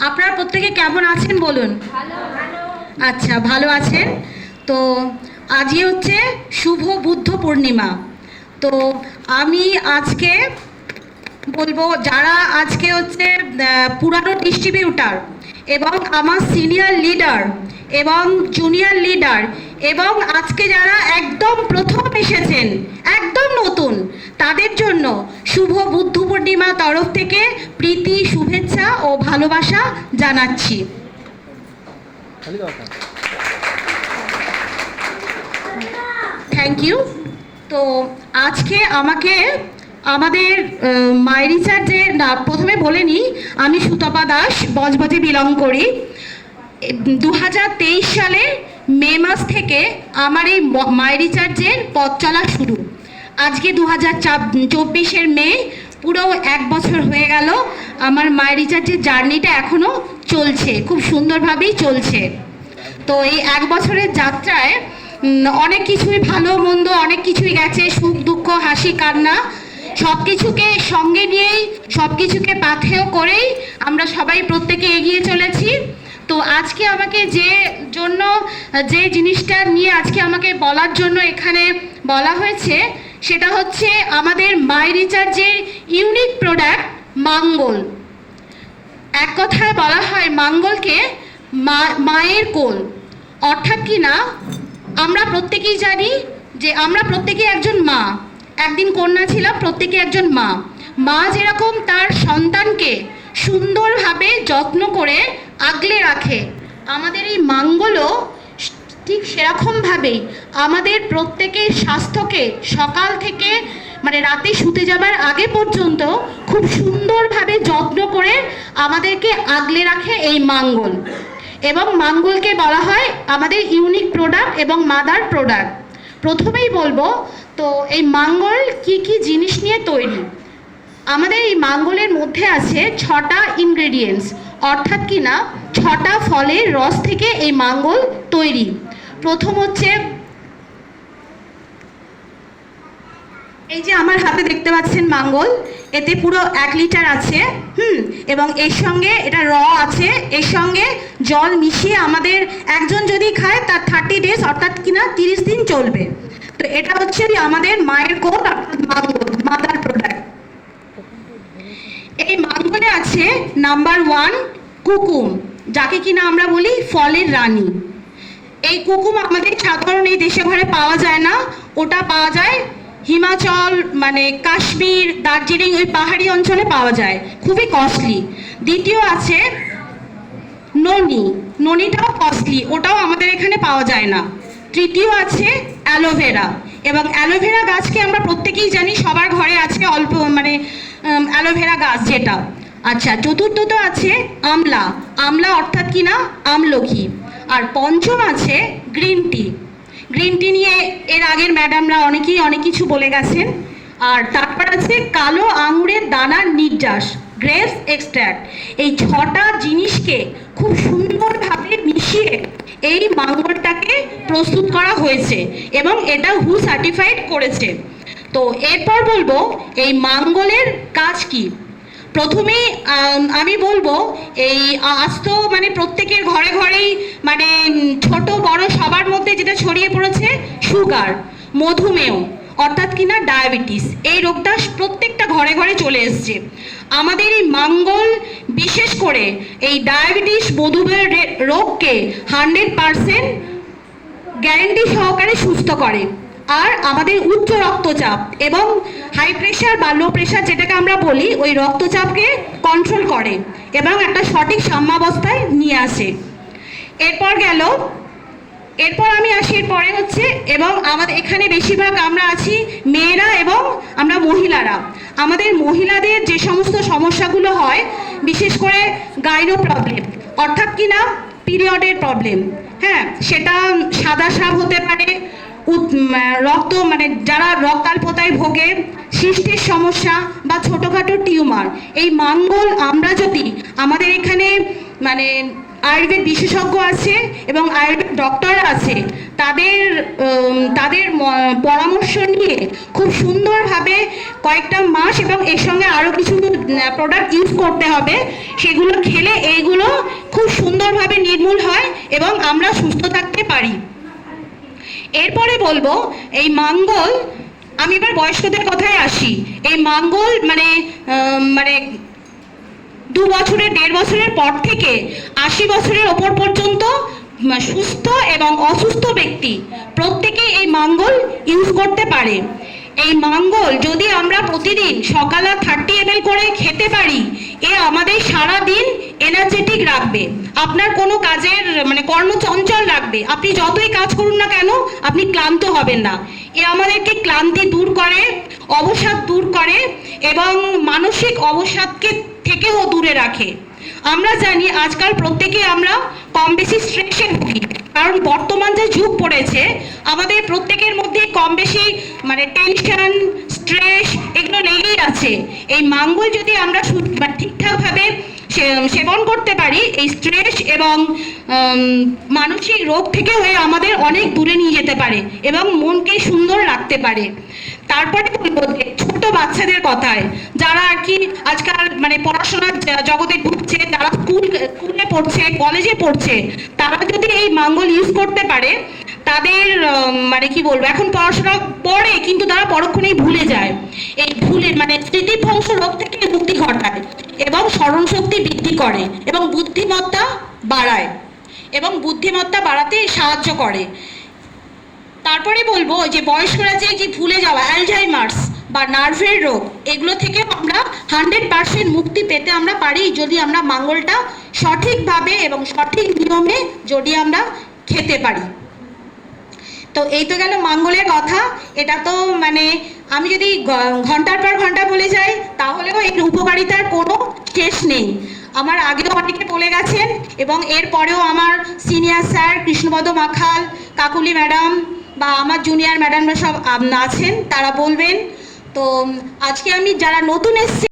আপনারা প্রত্যেকে কেমন আছেন বলুন? আচ্ছা, ভালো আছেন তো। আজই হচ্ছে শুভ বুদ্ধ পূর্ণিমা। তো আমি আজকে বলবো, যারা আজকে হচ্ছে পুরানো ডিস্ট্রিবিউটার এবং আমার সিনিয়র লিডার এবং জুনিয়র লিডার এবং আজকে যারা একদম প্রথম এসেছেন, একদম নতুন, তাদের জন্য শুভ বুদ্ধ পূর্ণিমা তরফ থেকে প্রীতি, শুভেচ্ছা ও ভালোবাসা জানাচ্ছি। Thank you. তো আজকে আমাকে আমাদের মাইরিচার্জে না, প্রথমে বলে নিই, আমি সুতপা দাস বজবজে বিলং করি। 2023 সালে মে মাস থেকে আমার এই মাইরিচার্জের পথ চলা শুরু। আজকে 2024-এর মে, পুরো 1 বছর হয়ে গেল। আমার মাইরিচার্জের জার্নিটা এখনও চলছে, খুব সুন্দরভাবেই চলছে। তো এই 1 বছরের যাত্রায় অনেক কিছুই ভালো মন্দ, অনেক কিছুই গেছে, সুখ দুঃখ, হাসি কান্না, সব কিছুকে সঙ্গে নিয়েই, সব কিছুকে পাথেয় করেই আমরা সবাই প্রত্যেকে এগিয়ে চলেছি। তো আজকে আমাকে যে জিনিসটা নিয়ে আজকে আমাকে বলার জন্য এখানে বলা হয়েছে, সেটা হচ্ছে আমাদের মাইরিচার্জের ইউনিক প্রোডাক্ট মাঙ্গল। এক কথায় বলা হয় মাঙ্গলকে মায়ের কোল। অর্থাৎ কি না, আমরা প্রত্যেকেই জানি যে আমরা প্রত্যেকেই একজন মা, একদিন কন্যা ছিলাম, প্রত্যেকে একজন মা। মা যেরকম তার সন্তানকে সুন্দরভাবে যত্ন করে আগলে রাখে, আমাদের এই মাঙ্গলও ঠিক সেরকমভাবেই আমাদের প্রত্যেকের স্বাস্থ্যকে সকাল থেকে মানে রাতে শুতে যাবার আগে পর্যন্ত খুব সুন্দরভাবে যত্ন করে আমাদেরকে আগলে রাখে এই মাঙ্গল। এবং মাঙ্গলকে বলা হয় আমাদের ইউনিক প্রোডাক্ট এবং মাদার প্রোডাক্ট। প্রথমেই বলবো, তো এই মাঙ্গল কি কি জিনিস নিয়ে তৈরি। আমাদের এই মাঙ্গলের মধ্যে আছে 6টা ইনগ্রেডিয়েন্টস, অর্থাৎ কি না 6টা ফলের রস থেকে এই মাঙ্গল তৈরি। প্রথম হচ্ছে এই যে আমার হাতে দেখতে পাচ্ছেন মাঙ্গল, এতে পুরো 1 লিটার আছে, এবং এর সঙ্গে এটা আছে, এর সঙ্গে জল মিশিয়ে আমাদের একজন যদি খায় তার 30 ডেজ অর্থাৎ কিনা 30 দিন চলবে। তো এটা হচ্ছে আমাদের মায়ের কোল অর্থাৎ মাঙ্গল, মাদার প্রোডাক্ট। এই মাঙ্গলে আছে নাম্বার 1 কুকুম, যাকে কিনা আমরা বলি ফলের রানী। এই কুকুম আমাদের সাধারণ এই দেশে ঘরে পাওয়া যায় না, ওটা পাওয়া যায় হিমাচল, মানে কাশ্মীর, দার্জিলিং, ওই পাহাড়ি অঞ্চলে পাওয়া যায়, খুবই কস্টলি। দ্বিতীয় আছে ননি, ননিটাও কস্টলি, ওটাও আমাদের এখানে পাওয়া যায় না। তৃতীয় আছে অ্যালোভেরা, এবং অ্যালোভেরা গাছকে আমরা প্রত্যেকেই জানি, সবার ঘরে আছে অল্প, মানে অ্যালোভেরা গাছ যেটা। আচ্ছা, চতুর্থত আছে আমলা, আমলা অর্থাৎ কি না আমলকি। আর পঞ্চম আছে গ্রিন টি। গ্রিন টি নিয়ে এর আগের ম্যাডামরা অনেকেই অনেক কিছু বলে গেছেন। আর তারপর আছে কালো আঙুরের দানার নির্যাস, গ্রেপস এক্সট্র্যাক্ট। এই 6টা জিনিসকে খুব সুন্দরভাবে মিশিয়ে এই মাঙ্গলটাকে প্রস্তুত করা হয়েছে এবং এটা হু সার্টিফাইড করেছে। তো এরপর বলবো এই মাঙ্গলের কাজ কি। প্রথমে আমি বলবো, এই আজ তো মানে প্রত্যেকের ঘরে ঘরেই, মানে ছোট বড় সবার মধ্যে যেটা ছড়িয়ে পড়েছে সুগার, মধুমেহ অর্থাৎ কিনা ডায়াবেটিস, এই রোগটা প্রত্যেকটা ঘরে ঘরে চলে এসছে। আমাদের এই মাঙ্গল বিশেষ করে এই ডায়াবেটিস, মধুমেহ রোগকে 100% গ্যারেন্টি সহকারে সুস্থ করে। আর আমাদের উচ্চ রক্তচাপ এবং হাই প্রেশার বা লো প্রেশার যেটাকে আমরা বলি, ওই রক্তচাপকে কন্ট্রোল করে এবং একটা সঠিক সাম্যাবস্থায় নিয়ে আসে। এরপর আমি আসি, এরপরে হচ্ছে, এবং আমাদের এখানে বেশিরভাগ আমরা আছি মেয়েরা এবং আমরা মহিলারা। আমাদের মহিলাদের যে সমস্ত সমস্যাগুলো হয়, বিশেষ করে গাইনো প্রবলেম অর্থাৎ কিনা পিরিয়ডের প্রবলেম, হ্যাঁ, সেটা সাদা স্রাব হতে পারে, রক্ত মানে যারা রক্তাল্পতায় ভোগে, সিস্টের সমস্যা বা ছোটোখাটো টিউমার, এই মাঙ্গল আমরা যদি আমাদের এখানে মানে আয়ুর্বেদ বিশেষজ্ঞ আছে এবং আয়ুর্বেদ ডক্টর আছে, তাদের পরামর্শ নিয়ে খুব সুন্দরভাবে কয়েকটা মাস এবং এর সঙ্গে আরও কিছু প্রোডাক্ট ইউজ করতে হবে, সেগুলো খেলে এইগুলো খুব সুন্দরভাবে নির্মূল হয় এবং আমরা সুস্থ থাকতে পারি। এরপরে বলবো এই মাঙ্গল, আমি এবার বয়স্কদের কথায় আসি। এই মাঙ্গল মানে 2 বছরের 1.5 বছরের পর থেকে 80 বছরের ওপর পর্যন্ত সুস্থ এবং অসুস্থ ব্যক্তি প্রত্যেকেই এই মাঙ্গল ইউজ করতে পারে। এই মাঙ্গল যদি আমরা প্রতিদিন সকালে 30 ml করে খেতে পারি, এ আমাদের সারা দিন এনার্জেটিক রাখবে, আপনার কোনো কাজের কর্মচঞ্চল রাখবে, আপনি যতই কাজ করুন না কেন আপনি ক্লান্ত হবেন না। এ আমাদেরকে ক্লান্তি দূর করে, অবসাদ দূর করে এবং মানসিক অবসাদকে থেকেও দূরে রাখে। আমরা জানি আজকাল প্রত্যেকেই আমরা কম বেশি স্ট্রেসে ভুগি, কারণ বর্তমান যে যুগ পড়েছে আমাদের প্রত্যেকের মধ্যে কম বেশি টেনশন, স্ট্রেস এগুলো লেগেই আছে। এই মাঙ্গল যদি আমরা ঠিকঠাকভাবে সেবন করতে পারি, এই স্ট্রেস এবং মানসিক রোগ থেকে হয়ে আমাদের অনেক দূরে নিয়ে যেতে পারে এবং মনকে সুন্দর রাখতে পারে। তারপরে বলবো ছোট বাচ্চাদের কথায়, যারা আর কি আজকাল পড়াশোনার জগতে ঢুকছে, যারা স্কুলে পড়ছে, কলেজে পড়ছে, তারা যদি এই মাঙ্গল ইউজ করতে পারে, তাদের কি বলবো, এখন পড়াশোনা পড়ে কিন্তু তারা পরক্ষণেই ভুলে যায়। এই স্মৃতিভ্রংশ রোগ থেকে মুক্তি ঘটায় এবং স্মরণ শক্তি বৃদ্ধি করে এবং বুদ্ধিমত্তা বাড়ায় এবং বুদ্ধিমত্তা বাড়াতে সাহায্য করে। তারপরে বলবো যে বয়স্করা যে ভুলে যাওয়া, অ্যালঝাইমার্স বা নার্ভের রোগ, এগুলো থেকে আমরা 100% মুক্তি পেতে আমরা পারি যদি আমরা মাঙ্গলটা সঠিকভাবে এবং সঠিক নিয়মে যদি আমরা খেতে পারি। তো এই তো গেল মাঙ্গলের কথা। এটা তো আমি যদি ঘন্টার পর ঘন্টা বলে যাই তাহলেও এর উপকারিতার কোনো শেষ নেই। আমার আগেও অনেকে বলে গেছেন এবং এরপরেও আমার senior sir Krishnapada Makhal, Kakuli madam বা আমার জুনিয়র ম্যাডামরা সব আছেন, তারা বলবেন। তো আজকে আমি যারা নতুন এসছে